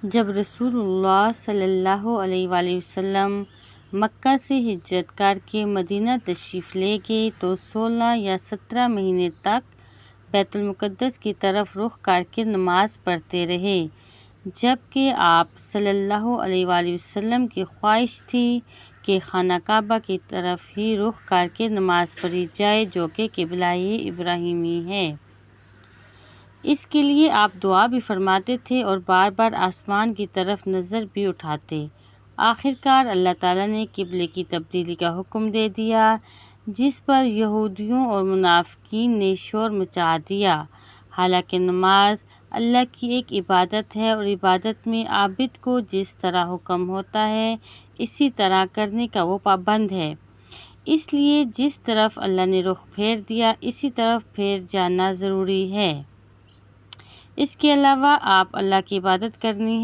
جب رسول اللہ صلی اللہ علیہ وآلہ وسلم مکہ سے ہجرت کر کے مدینہ تشریف لے گئے تو 16 یا 17 مہینے تک بیت المقدس کی طرف رخ کر کے نماز پڑھتے رہے، جبکہ آپ صلی اللہ علیہ وآلہ وسلم کی خواہش تھی کہ خانہ کعبہ کی طرف ہی رخ کر کے نماز پڑھی جائے، جو کہ قبلہ ابراہیمی ہے۔ اس کے لیے آپ دعا بھی فرماتے تھے اور بار بار آسمان کی طرف نظر بھی اٹھاتے۔ آخرکار اللہ تعالیٰ نے قبلے کی تبدیلی کا حکم دے دیا، جس پر یہودیوں اور منافقین نے شور مچا دیا۔ حالانکہ نماز اللہ کی ایک عبادت ہے اور عبادت میں عابد کو جس طرح حکم ہوتا ہے اسی طرح کرنے کا وہ پابند ہے، اس لیے جس طرف اللہ نے رخ پھیر دیا اسی طرف پھیر جانا ضروری ہے۔ اس کے علاوہ آپ اللہ کی عبادت کرنی ہے۔